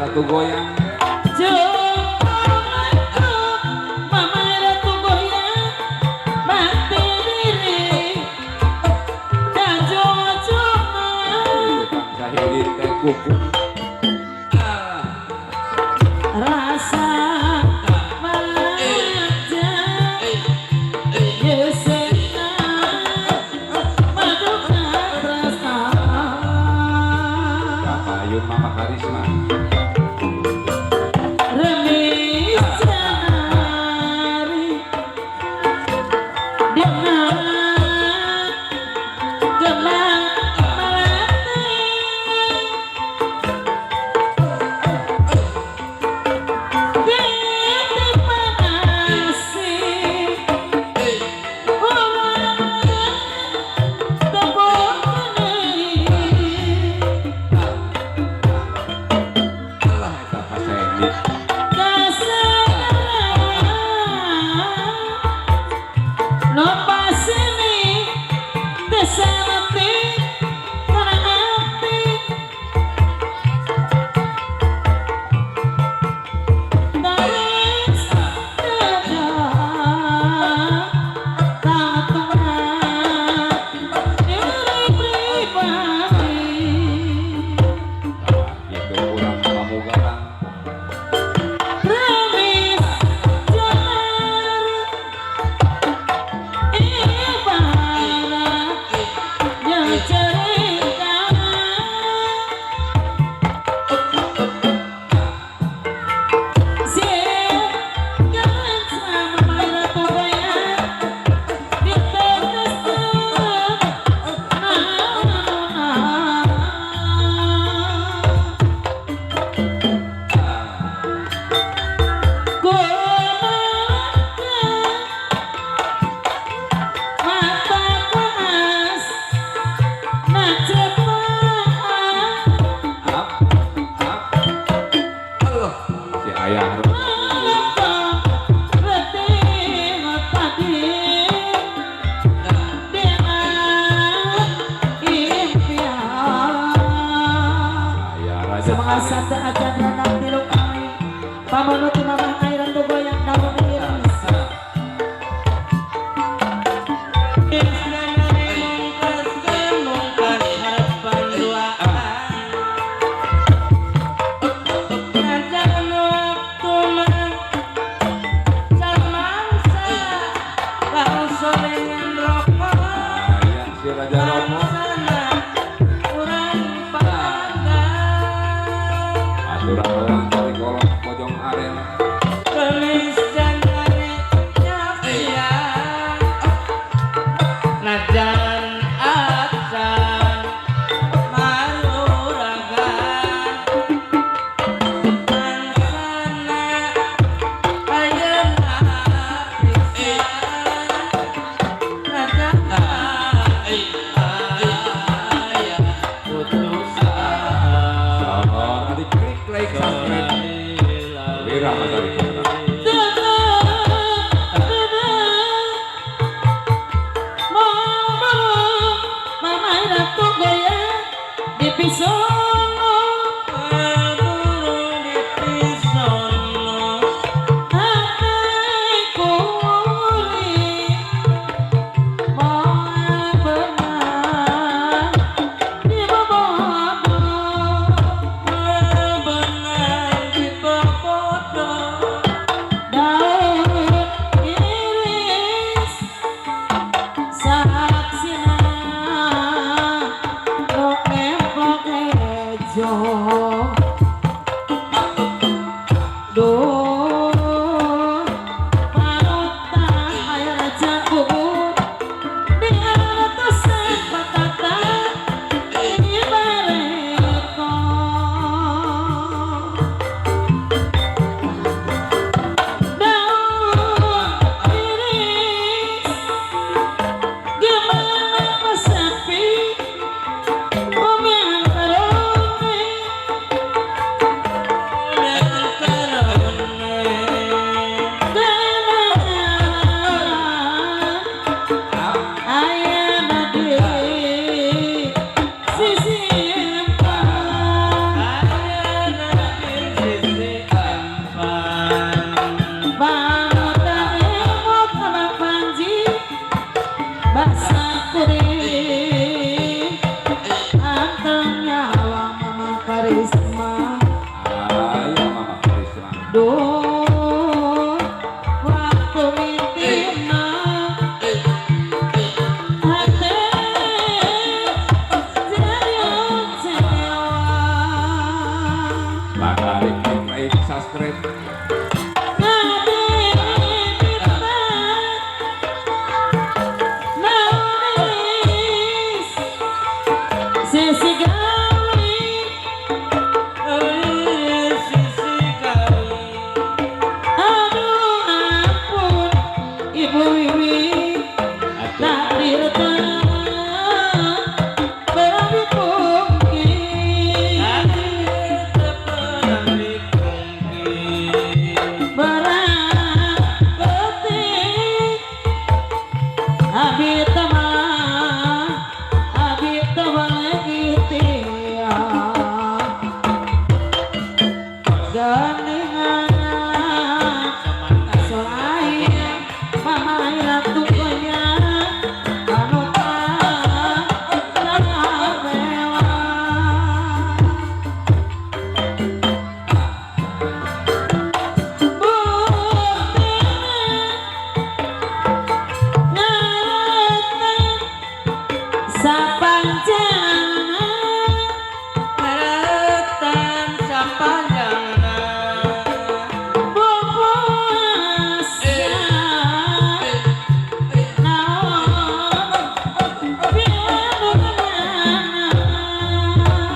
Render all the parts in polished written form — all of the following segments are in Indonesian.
Ratu goyang Mama Ratu goyang mati diri dan jojo sahili teh kuku rasa maja yesena maduka rasa Kapayun Mama Karisma Santa aja nanti tiluk kami pamanut mama airan tuh goyang daun iris Duh, waktu mitina hati jadi kecewa. Bakarik baik subscribe. Sisi gawi, sisi kali aduh ampun, Ibu Wiwi, takdir telah berpungki. terkenal di kongki Berat petik abi teman lagi tiang geningan soalnya mama ratu banyak anu tak mewah. Daratan sapanjangna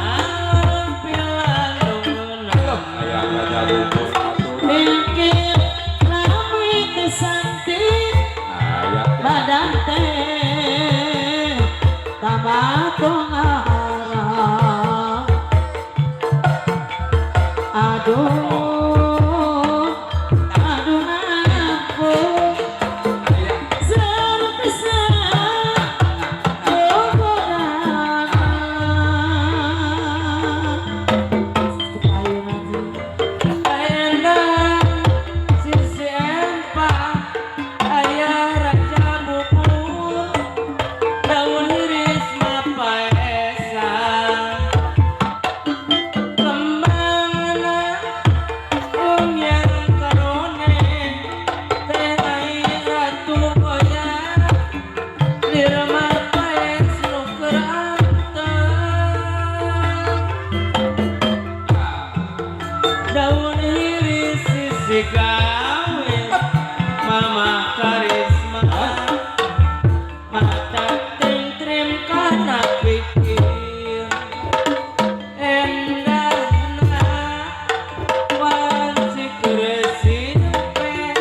alon pilalungan Ayah raja lumpur atur. Ayah Badan teh tamatong arah. Aduh, aduh ampun, serpisan kebayangan. Ayandang sisi empang ayah raja bubur daun iris mapaesan kembangna unyan karone teh ai ratu goyang lir mapaes nu keranteng daun iris sisi kawin mama karisma mata tentrim karena pikir endahna wanci keresin pe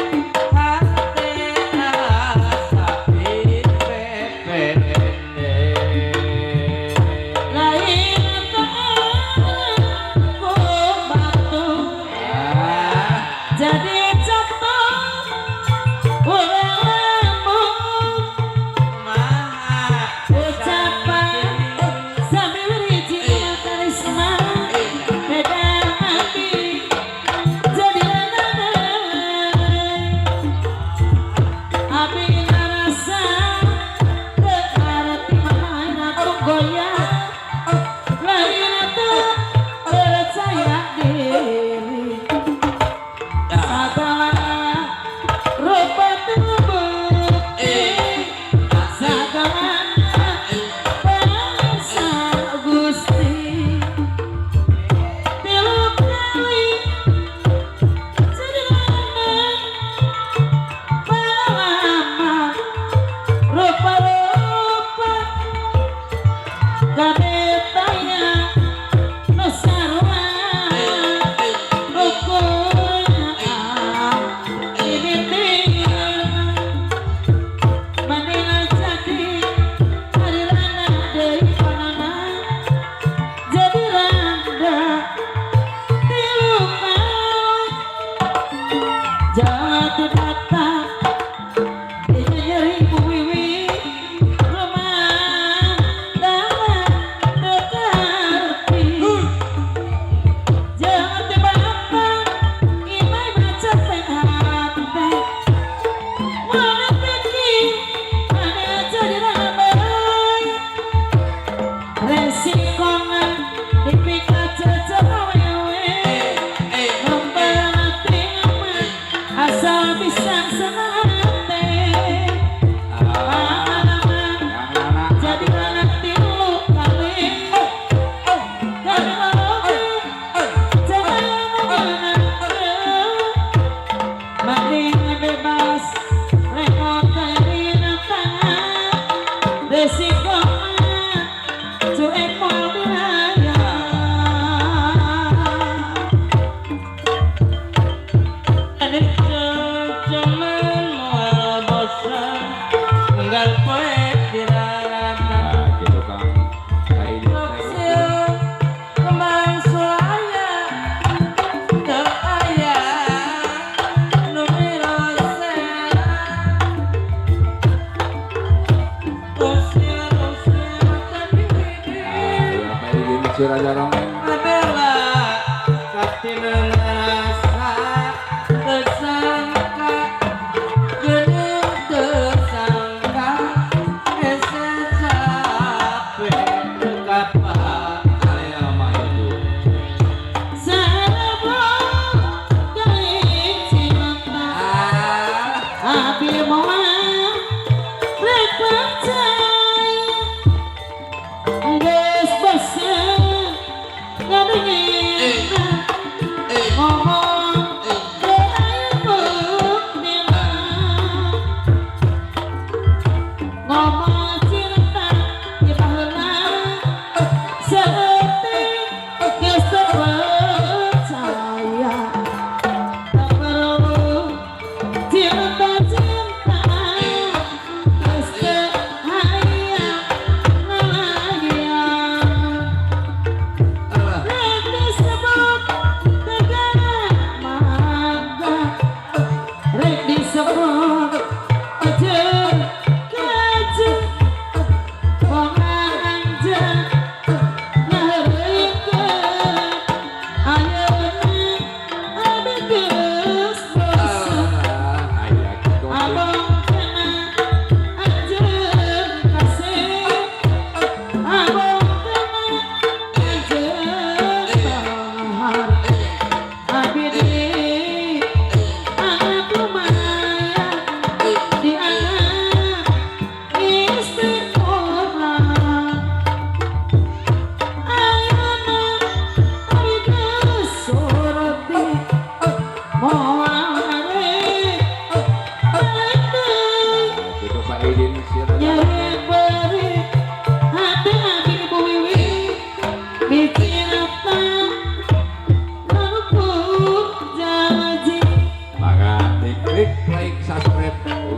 hati asa pepe Lain aku batu jadi contoh orang lambung ucapan sambil berizin karisma beda hati jadi lanang abi ngerasa berarti mana tuh goyang lain tuh percaya diri saat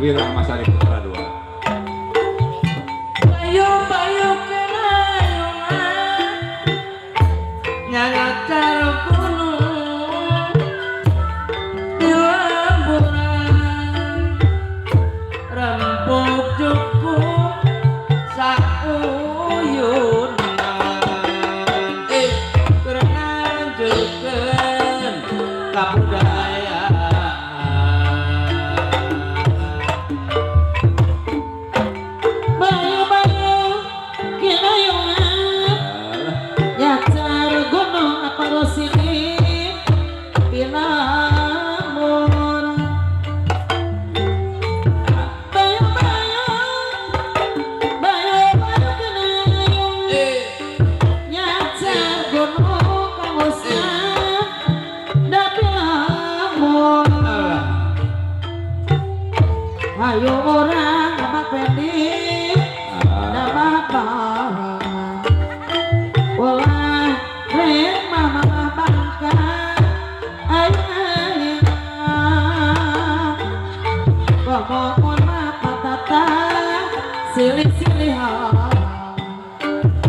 Wira Masari Putra 2. Bayu-bayu kenayungan nyanyacar gunung di lemburan rempuk cukup sauyunan kerenanjukeun kabudayaan Bayu-bayu kinayungan nyacar gunung apa sini pinamur bayu-bayu kinayungan nyacar gunung kawasan da pinamur ayo orang apa pendek nama barang olah rek mama bangka ayah ngomong apa tata silih-silih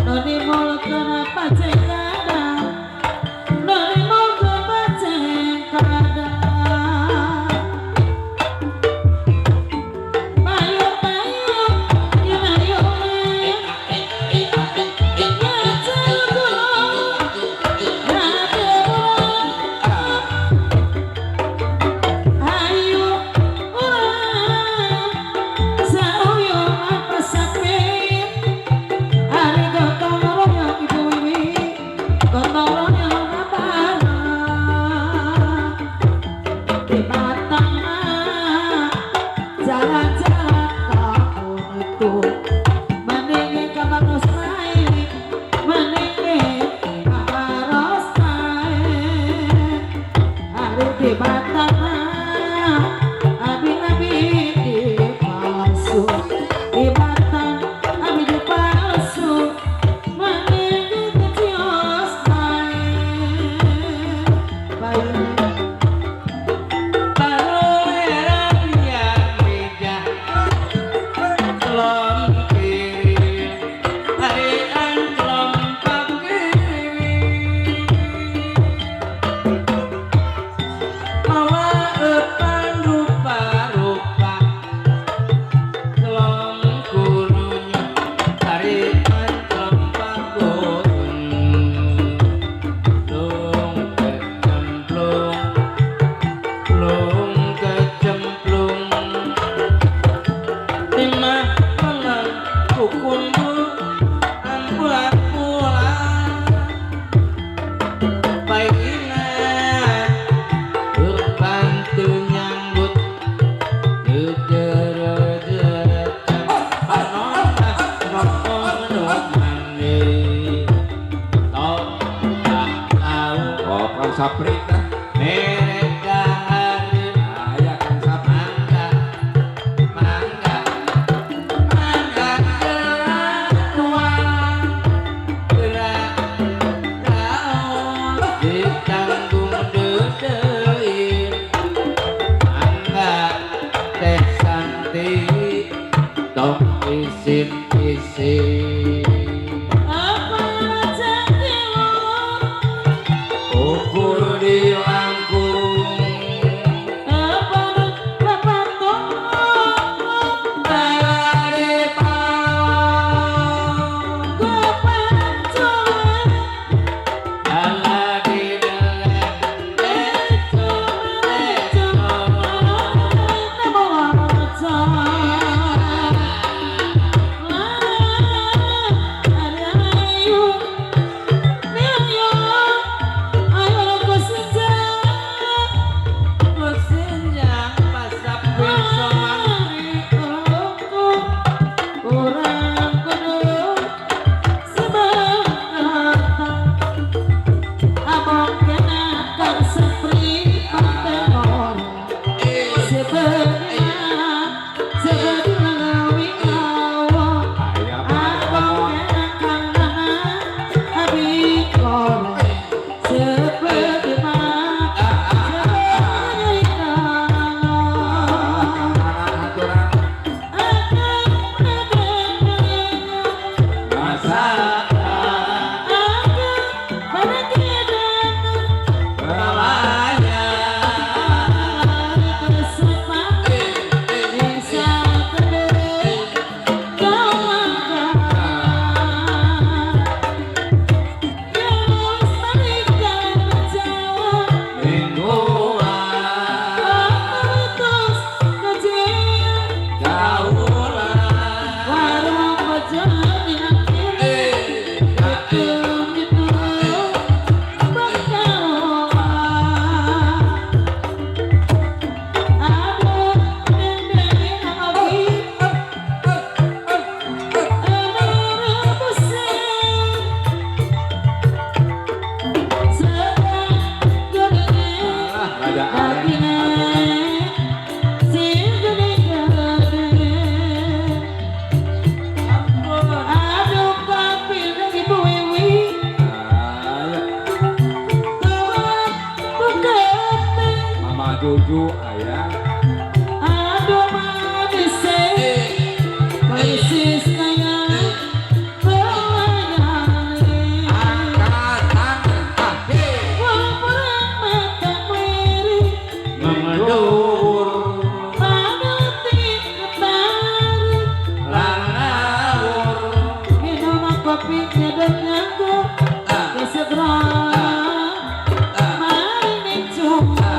noni mul kenapa cengkada noni mul kenapa cengkada bayu-bayu kinayungan jalan-jalan tahun itu meninggi kabaros naik meninggi kabaros naik hari di Batam abi-abi di palsu di Batam abi di palsu meninggi kecios naik bayu baru heran yang beda kelom kiri harian kelompak kiri mawa epan rupa-rupa kelom kurunya harian kelompak kurun lung kecemplung plung kecemplung timah menang kukumbu ampulah-pulah baikina berbantu nyambut jejer-jeretan anonah rokok mandi tok tak tahu Oh, Kang Sapri tah. mereka hari Aya Kang Sapri. mangga keluar gerak raon ditanggung dedein mangga teh santi tong isin-isin apa rezeki lu ukur di langkung apa bapak dari pawang gua panculan ala di belet namo waca juju ayah. Aduh manis persis kayak pelangi Walaupun mata meri Mengedur Panuti ketarik Langawur Minum kopi nyedot nyanggu Kesegerang Mainin cuma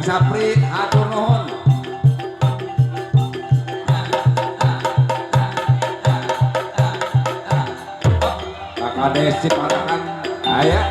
Kang Sapri atur nuhun. Kakak Desi Parakan aya.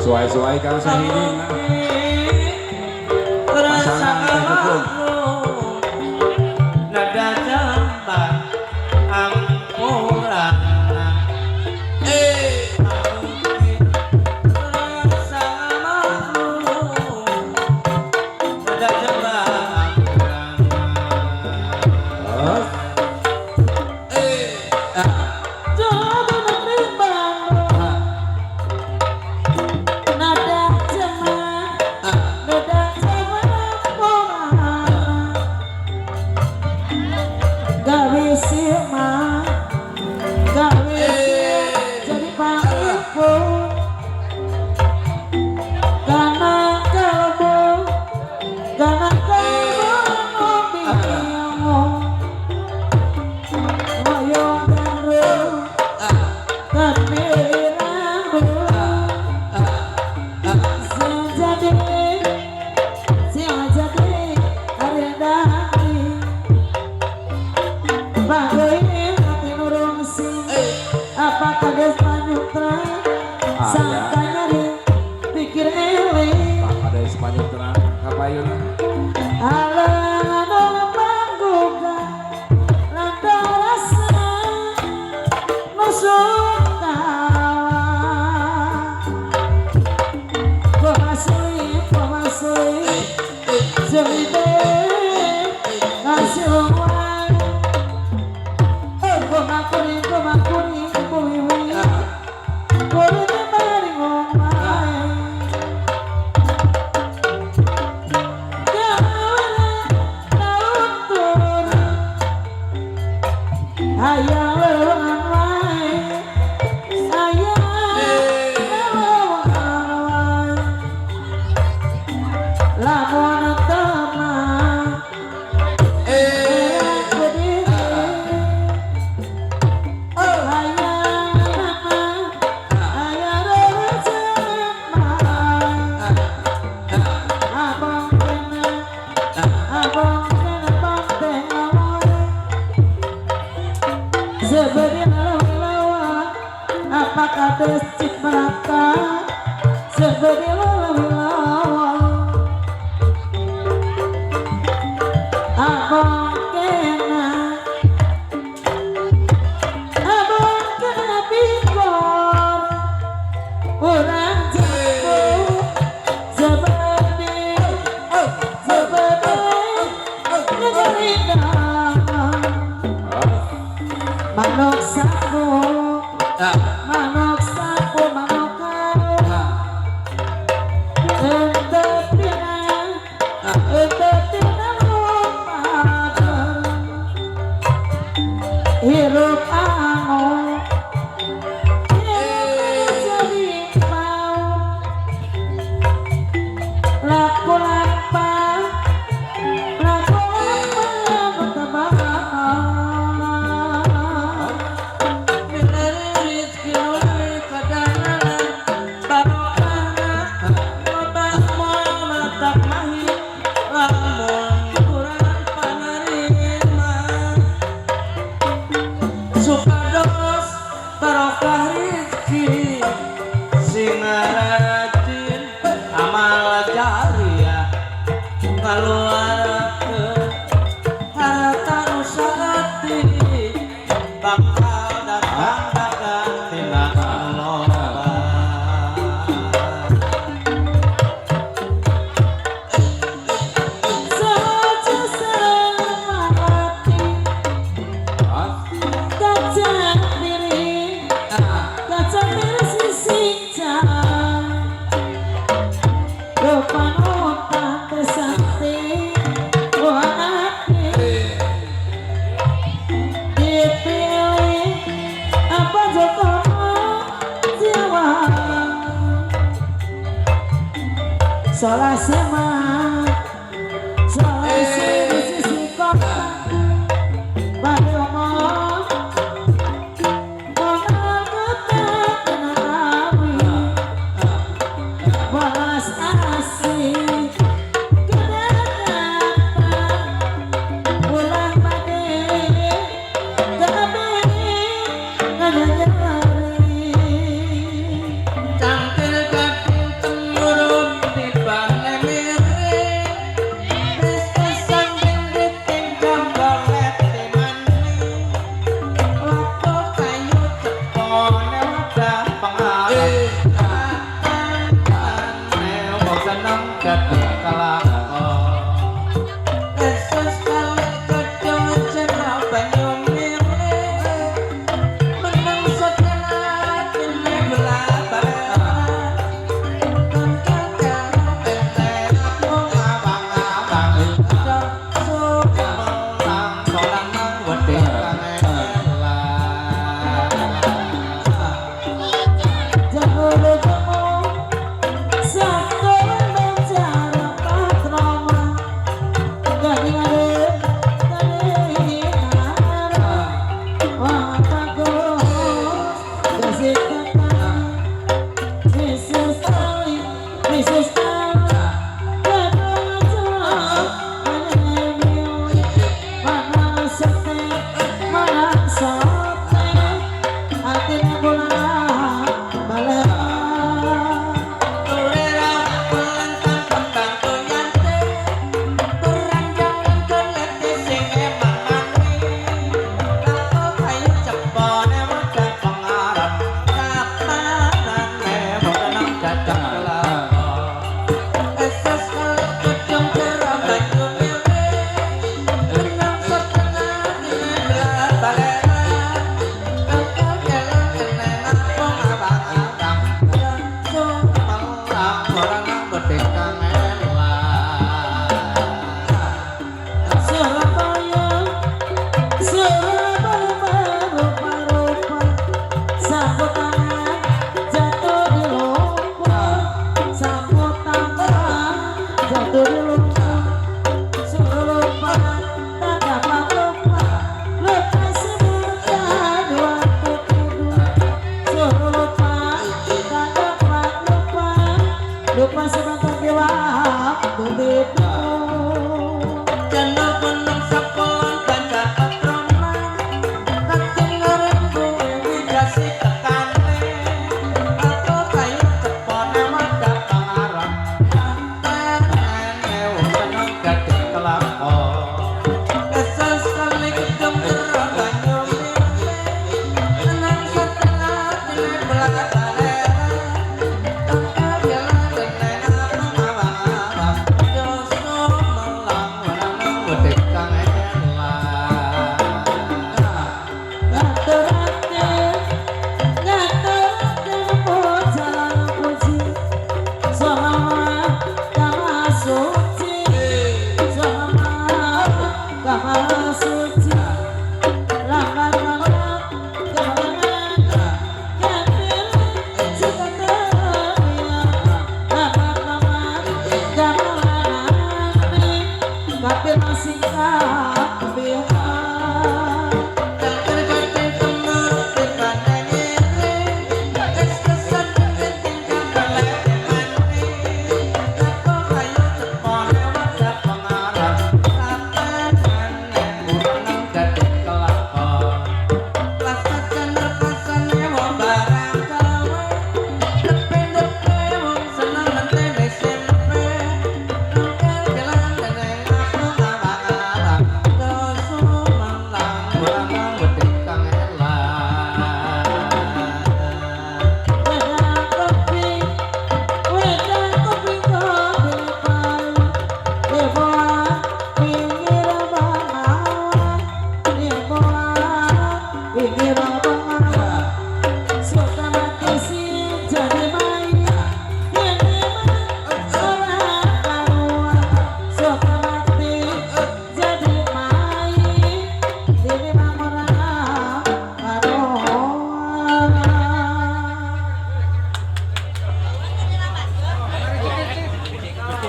Suai-suai kang sahidin pasangan teh kukuh nada jambat ampun kuring wiwi kuring maring omae hayang leuweungan wae sayang leuweungan wae lamun teman budi hayang hayang leuweungan abang kena abang teh seberi lawan apa kata cik merata seberi lawan abang kena bingkor orang jatuh seperti ngerindah manuk sapu manuk kau ente tina lupakan hirup anu jadi mau laku lampah supados barokah rezeki singarajin amal jariah ngaluarakeun harta nu sagati bakal datang dagang tina loba saja selamati kaca diri sising can kepanutan tersakti hati dipilih apa jokono jiwa salah sema